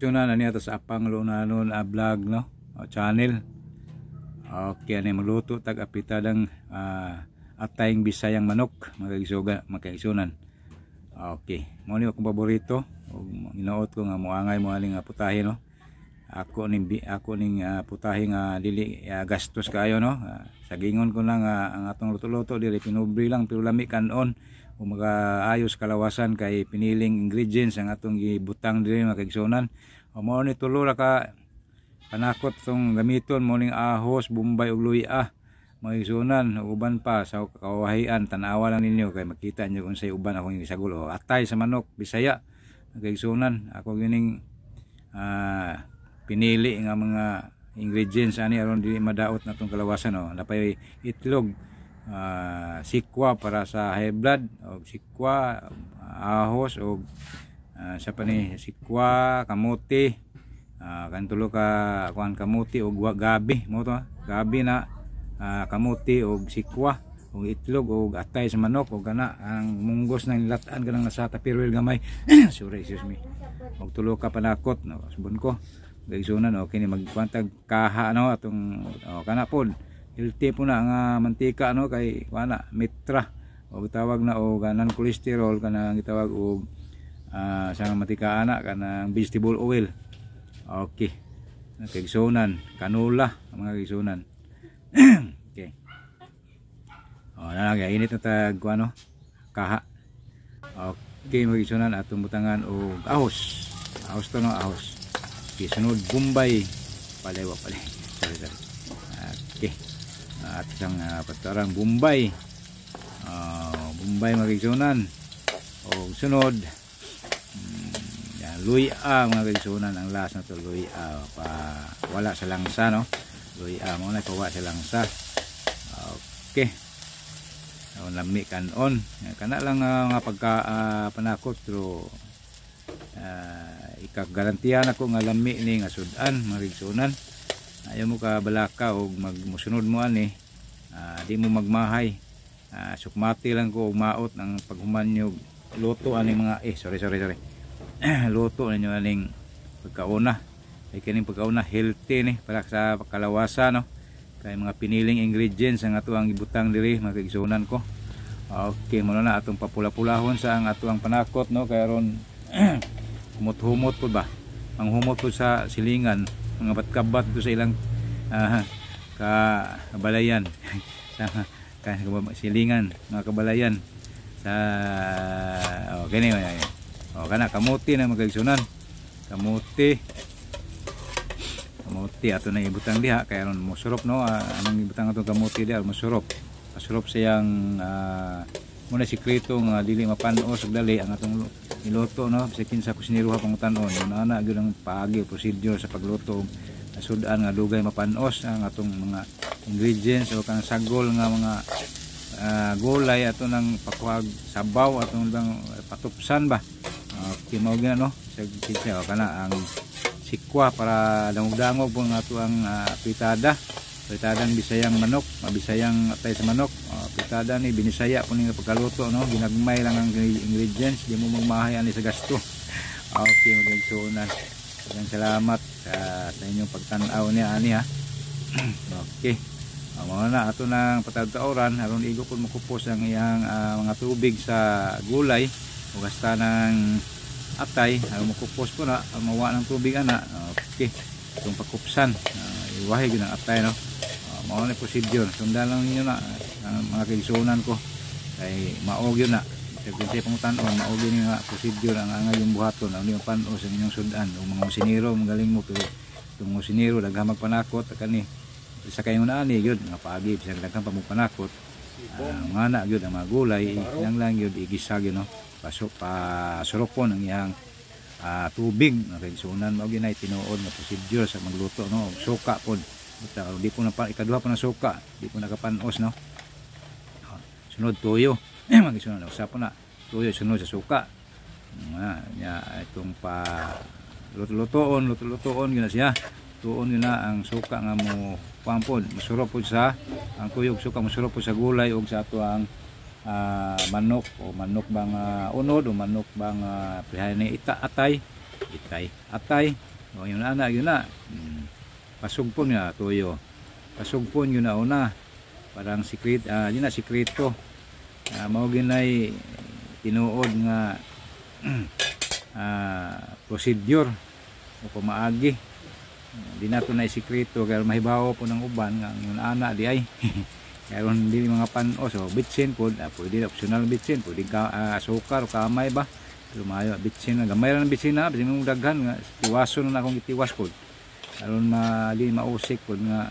na niya sa apang lunanon vlog no o channel. Okay, ani magluto tag apitadang atayng bisayang manok magkaigsunan. Okay, mo ni akong paborito ug ginaot ko nga moangay mo aning putahe no. Ako ning putahe nga dili gastos kayo no. Sa gingon ko lang ang atong luto-luto dili pinubri lang pero lami kanon o magaayos kalawasan kay piniling ingredients ang atong gibutang diri makaigsunan. O mo ni tulo ra ka panakot tong gamiton mo ning ahos, bombay ug luya. Makaigsunan uban pa sa kawahian tan-awa lang ninyo kay makita nyo unsay uban akong isagol o atay sa manok Bisaya makaigsunan. Ako gining pinili nga mga ingredients ani aron dili madaot natong kalawasan o napay itlog, sikwa para sa high blood o sikwa, ahos o sa pani sikwa, kamuti, kantulo ka kuan kamuti o gabi mo to gabi na kamuti o sikwa o itlog o atay sa manok o kana ang munggos na nilataan kanang nasa tapirwil gamay sorry excuse me og tulo ka panakot no subon ko gaigsunan o kini magkwantag kaha no atong kana pod healthy po na nga mantika no kay wala mitra o tawag na o kanang cholesterol kanang gitawag og sa mantika ana kanang vegetable oil. Okay, kaigsunan kanula mga kaigsunan. Okay, nalagay init na tag ano kaha. Okay, magigsunan atong butangan og ahos to no ahos. Okay, sunod bombay palewa sorry. Okay, at isang patarang bombay magigsunan o sunod luya mga kaigsunan. Ang last na to luya pa wala sa langsa no, luya mo na pawa sa langsa. Okay, lami kanon kana lang nga pagka panakot pero ikagarantiyan ako nga lami ni nga sudan mga kaigsunan. Ayaw mo ka balaka o musunod mo ani di mo magmahay. Sukmati lang ko maot ang paghuman nyo luto aning mga sorry luto ninyo aning pagkauna ay kining pagkauna healthy ni para sa kalawasan no kay mga piniling ingredients ang ato ang ibutang diri mga kaigsunan ko. Okay, muna na atong papula-pulahon sa ang ato ang panakot no kay aron humot-humot po ba ang humot po sa silingan mga batkabat do sa ilang kabalayan sa silingan mga kabalayan sa gani kana kamuti na magkaigsunan kamuti ato na ibutang diha kay aron mosurop no anong ibutang atong kamuti diha mosurop siyang muna sikreto nga dili mapanos og dali ang atong niluto no sa kinsa kusinero ha pangutan-on ana gyud ang paagi procedure sa pagluto sudan nga dugay mapanos ang atong mga ingredients o kanang sagol nga mga gulay ato nang pakuhag sabaw atong bang patupsan ba. Okay, mao gyud no sa kinsa kana ang sikwa para dangog-dangog po ang ato ang pitadang bisayang manok, mabisayang atay sa manok. Pitada ni binisaya po ning pagkaluto no, ginagmay lang ang ingredients, di mo magmahay ani sa gasto. Okay, magigsunan. Salamat sa inyong pagtan-aw niya ani ha. Okay. Mao na ato nang patagtaoran aron igo pud makupos ang iyang mga tubig sa gulay ug hasta ng atay aron makupos po na mawa ng tubig ana. Okay. Itong pakupsan iwahe gyud ang atay no. Mao na procedure. Sundan lang ninyo na ang mga kaigsunan ko kay mao gyud na kinsay pangutan-on mao gyud nga procedure ang angay yung buhaton ang yung panos ang inyong sudan o mga musinero magaling mo pero itong musinero daghang magpanakot kani sa kayo na ani gyud nga paagi bisag daghang pamugpanakot nga na gyud ang mga gulay lang gyud igisa gyud no pasuropon ang iyang tubig nga kaigsunan mao gyud na tinuod nga procedure sa magluto no suka pod basta di po na ikaduha po na suka di po nakapanos no. Sunod tuyo magisunod usa po na tuyo sunod sa suka itong pa luto-lutoon gyud na siya tuon yun na ang suka nga mo pampod musurop po sa ang tuyog suka musurop po sa gulay ug sa ato ang manok o manok bang unod o manok bang prihani atay itay atay o yun ana yun na pasugpon nga tuyo pasugpon yun na una parang secret yun na sikreto mao ginay tinuod nga procedure o pamaagi di nato na sikreto kaya mahibaw po ng uban nga yun ana di ay karon dili mga panos so bitsin pod pwede optional bitsin pwede asukar o kamay ba pero maayo bitsin na gamay ra ng bitsin na bisin mong daghan nga tiwason na akong itiwas pod karon mali mausik pod nga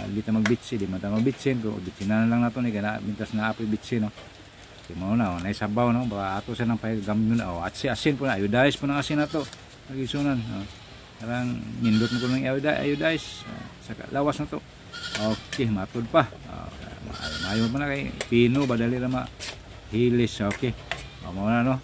di ta magbitsin di man ta magbitsin ko bitsin na lang nato ni kana mintas na apoy bitsin no di mo na naisabaw no ba ato sa nang paggamnon at si asin po na iodize po ng asin nato magisunan karang nindot mo ko ng iodize sa lawas na to. Okay, matod pa. Mayo pa na kay pino badali ra hilis. Okay. Mao na no.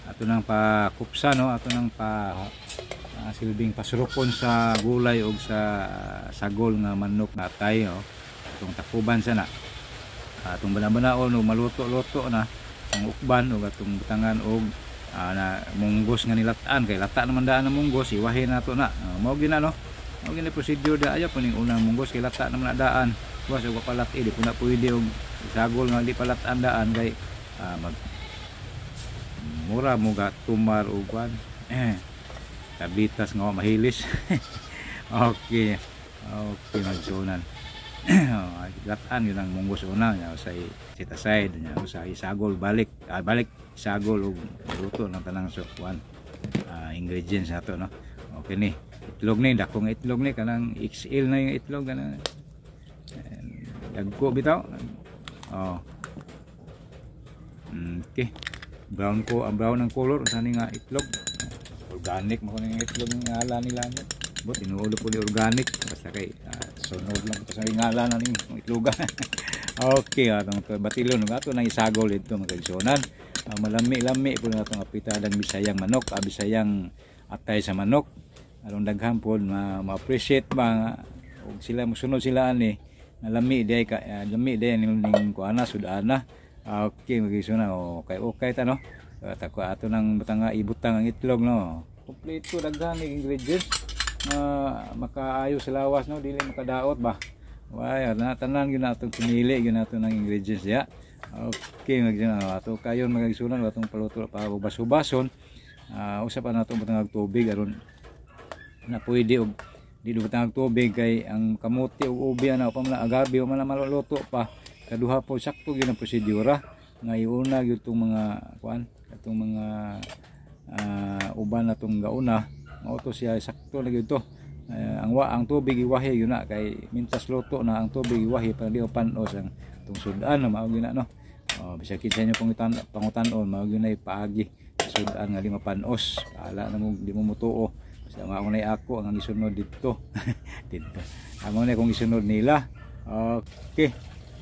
Ato nang pakupsa no, ato nang silbing pasurupon sa gulay og sa sagol nga manok na tayo. Atong takuban sana. Atong banabanaon og maluto-luto na ang ukban og atong butangan og na munggos nga nilataan kay lata naman daan ng munggos iwahin nato na. Mao gina no. Mao gini procedure da ayo puning unang munggos kay lata naman na daan. Was og palat di po na pwede og sagol nga di palataan daan kay mag mura mo ga tumar og kwan. Tablitas nga mahilis. Okay. Okay magsunan. Lataan yun ang munggos una nya sa set aside nya sa isagol balik sagol og luto ng tanang kwan ingredients nato no. Okay ni itlog ni dakong itlog ni kanang XL na yung itlog kana dagko bitaw okay brown ang color sa ni nga itlog organic mo kuno yung itlog ng ngala nila but inuulo po ni organic basta kay sunod lang sa ngala na ning itlogan. Okay atong batilon ng ato nang isagol dito mga kaisonan malami-lami po natong apitadang bisayang manok bisayang atay sa manok aron daghan pod ma-appreciate ba og sila mosunod sila ani lami day ka lami day ning kuana sudana. Okay magisuna okay ta no tako ato nang butanga ibutang ang itlog no kompleto daghan ning ingredients makaayo sa lawas no dili makadaot ba way na tanan gyud natong pinili gyud nato ng ingredients ya. Okay magisuna ato kayon magisunan atong paluto pa ubas-ubason usa pa nato butang tubig aron na pwede og di butang tubig kay ang kamote ug ubi ana pa man agabi o man maluluto pa kaduha po sakto gyud ang prosedura nga iuna gyud tong mga kuan katong mga uban natong gauna mao to siya sakto na gyud to ang tubig iwahi yun na kay mintas luto na ang tubig iwahi para di panos ang tong sudan na mao gyud na no bisag kinsa inyo pangutan-on mao gyud na ipaagi sudan nga di mapanos ala na mo di mo mutuo basta ako na ako ang isunod dito dito amo na kung isunod nila. Okay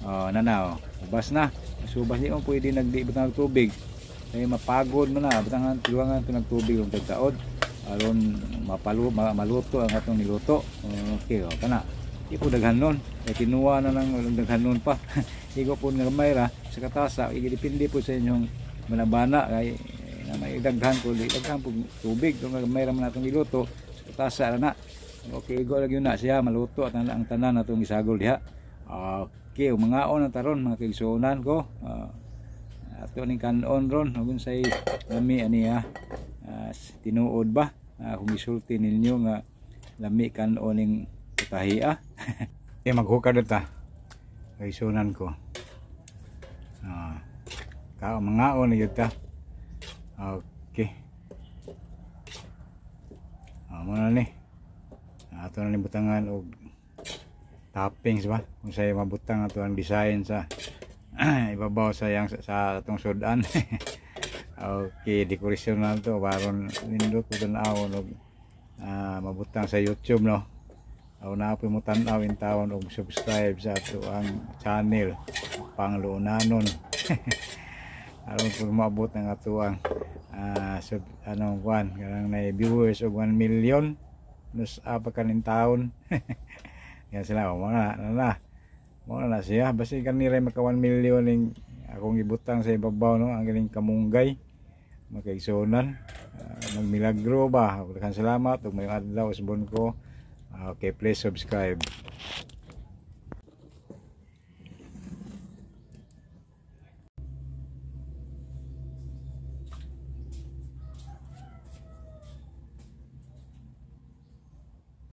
nanaw ubas na subas ni pwede nagdi butang tubig kay mapagod mo na butangan tiwangan to nagtubig og tagtaod aron maluto ang atong niluto. Okay kana di po daghanon kay kinuha na nang daghanon pa igo po nga gamay ra sa katasa depende po sa inyong manabana kay na may daghan po tubig kung gamay ra man atong niluto sa katasa na. Okay igo lang yun na siya maluto at ang tanan natong isagol diha. Okay mga on taron mga kaigsuonan ko ato ning kanon ron ug say lami aniya tinuod ba kung isulti ninyo nga lami kanon ning putahiya. Maghukad ta kaigsuonan ko mga on gyud ta. Okay muna ni ato na ni butangan og toppings ba kung say mabutang ato ang design sa ibabaw sa atong sudan. Okay dekorasyon na to baron nindot ko tan-awon og mabutang sa YouTube no na po mo tan-aw in tawon og subscribe sa ato ang channel Panglunanon. Aron po maabot ang ato ang anong kwan kanang na viewers og 1 million nos apa kanin taon. Yan sila mga na siya basi kanira maka 1 million ning akong ibutang sa ibabaw no ang galing kamunggay makaigsunan magmilagro ba. Daghang salamat ug mayong adlaw usbon ko. Okay, please subscribe.